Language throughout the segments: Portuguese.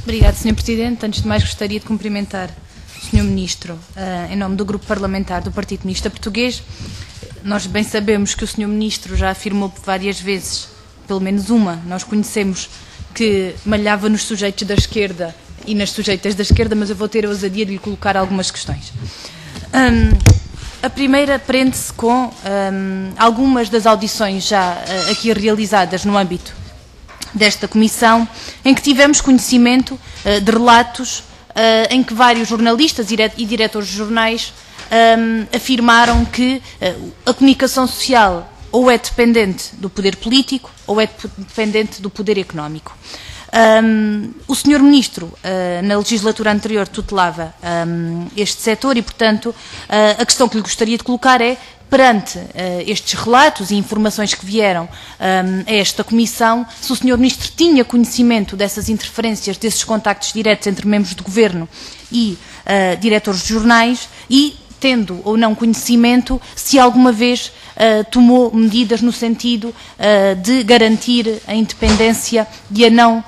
Obrigada, Sr. Presidente. Antes de mais, gostaria de cumprimentar o Sr. Ministro em nome do Grupo Parlamentar do Partido Comunista Português. Nós bem sabemos que o Sr. Ministro já afirmou várias vezes, pelo menos uma, nós conhecemos que malhava nos sujeitos da esquerda e nas sujeitas da esquerda, mas eu vou ter a ousadia de lhe colocar algumas questões. A primeira prende-se com algumas das audições já aqui realizadas no âmbito desta comissão, em que tivemos conhecimento de relatos em que vários jornalistas e diretores de jornais afirmaram que a comunicação social ou é dependente do poder político ou é dependente do poder económico. O Sr. Ministro, na legislatura anterior, tutelava este setor e, portanto, a questão que lhe gostaria de colocar é, perante estes relatos e informações que vieram a esta Comissão, se o Sr. Ministro tinha conhecimento dessas interferências, desses contactos diretos entre membros do Governo e diretores de jornais e, tendo ou não conhecimento, se alguma vez tomou medidas no sentido de garantir a independência e a não,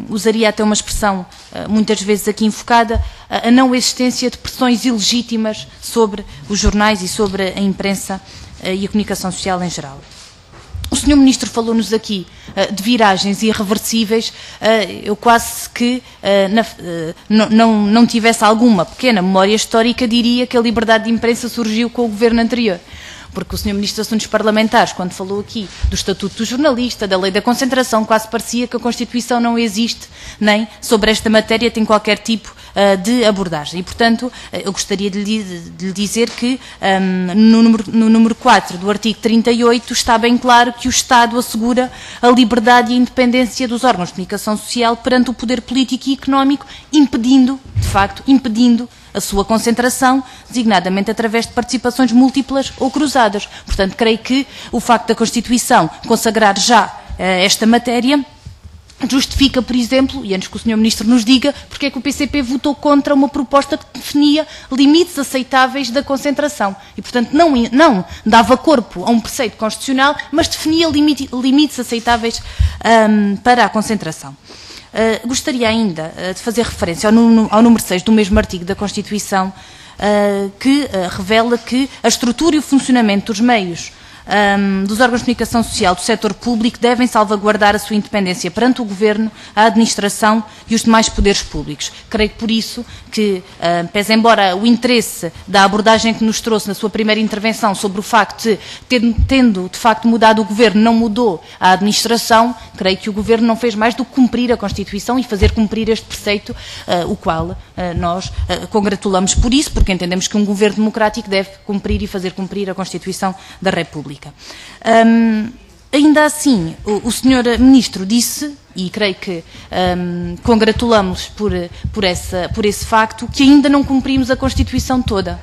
usaria até uma expressão muitas vezes aqui invocada, a não existência de pressões ilegítimas sobre os jornais e sobre a imprensa e a comunicação social em geral. O Sr. Ministro falou-nos aqui de viragens irreversíveis. Eu quase que não tivesse alguma pequena memória histórica, diria que a liberdade de imprensa surgiu com o governo anterior. Porque o Sr. Ministro dos Assuntos Parlamentares, quando falou aqui do Estatuto do Jornalista, da Lei da Concentração, quase parecia que a Constituição não existe, nem sobre esta matéria tem qualquer tipo de abordagem. E, portanto, eu gostaria de lhe dizer que no número 4 do artigo 38 está bem claro que o Estado assegura a liberdade e a independência dos órgãos de comunicação social perante o poder político e económico, impedindo, de facto, a sua concentração, designadamente através de participações múltiplas ou cruzadas. Portanto, creio que o facto da Constituição consagrar já esta matéria justifica, por exemplo, e antes que o Sr. Ministro nos diga, porque é que o PCP votou contra uma proposta que definia limites aceitáveis da concentração. E, portanto, não dava corpo a um preceito constitucional, mas definia limites aceitáveis para a concentração. Gostaria ainda de fazer referência ao número 6 do mesmo artigo da Constituição, que revela que a estrutura e o funcionamento dos meios dos órgãos de comunicação social do setor público devem salvaguardar a sua independência perante o Governo, a administração e os demais poderes públicos. Creio que por isso que, pese embora o interesse da abordagem que nos trouxe na sua primeira intervenção sobre o facto de, tendo de facto mudado o Governo, não mudou a administração, creio que o Governo não fez mais do que cumprir a Constituição e fazer cumprir este preceito, o qual nós congratulamos por isso, porque entendemos que um Governo democrático deve cumprir e fazer cumprir a Constituição da República. Ainda assim, o Sr. Ministro disse, e creio que congratulamos por esse facto, que ainda não cumprimos a Constituição toda,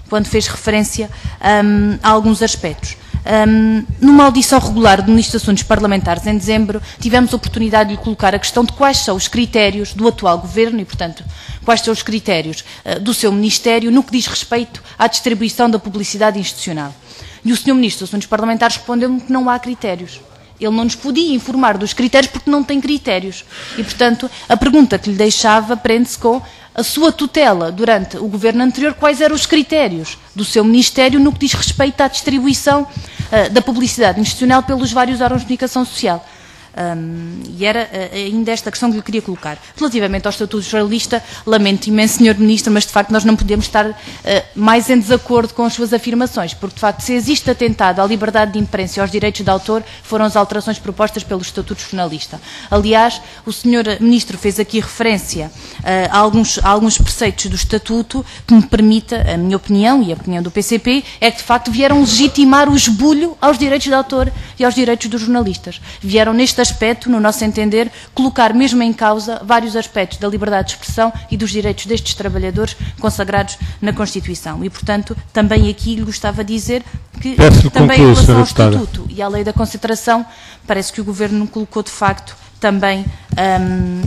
quando fez referência a alguns aspectos. Numa audição regular do Ministro dos Assuntos Parlamentares em dezembro, tivemos a oportunidade de lhe colocar a questão de quais são os critérios do atual Governo e, portanto, quais são os critérios do seu Ministério no que diz respeito à distribuição da publicidade institucional. E o Sr. Ministro dos Assuntos Parlamentares respondeu-me que não há critérios. Ele não nos podia informar dos critérios porque não tem critérios. E, portanto, a pergunta que lhe deixava prende-se com a sua tutela durante o Governo anterior, quais eram os critérios do seu Ministério no que diz respeito à distribuição da publicidade institucional pelos vários órgãos de comunicação social. E era ainda esta questão que lhe queria colocar. Relativamente ao Estatuto Jornalista, lamento imenso, Sr. Ministro, mas de facto nós não podemos estar mais em desacordo com as suas afirmações, porque de facto se existe atentado à liberdade de imprensa e aos direitos de autor, foram as alterações propostas pelo Estatuto Jornalista. Aliás, o Sr. Ministro fez aqui referência a alguns preceitos do Estatuto que me permita, a minha opinião e a opinião do PCP, é que de facto vieram legitimar o esbulho aos direitos de autor e aos direitos dos jornalistas. Vieram neste aspecto, no nosso entender, colocar mesmo em causa vários aspectos da liberdade de expressão e dos direitos destes trabalhadores consagrados na Constituição. E, portanto, também aqui lhe gostava de dizer que, também em relação ao Estatuto e à Lei da Concentração, parece que o Governo colocou, de facto, também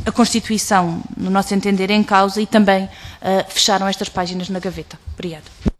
a Constituição, no nosso entender, em causa e também fecharam estas páginas na gaveta. Obrigada.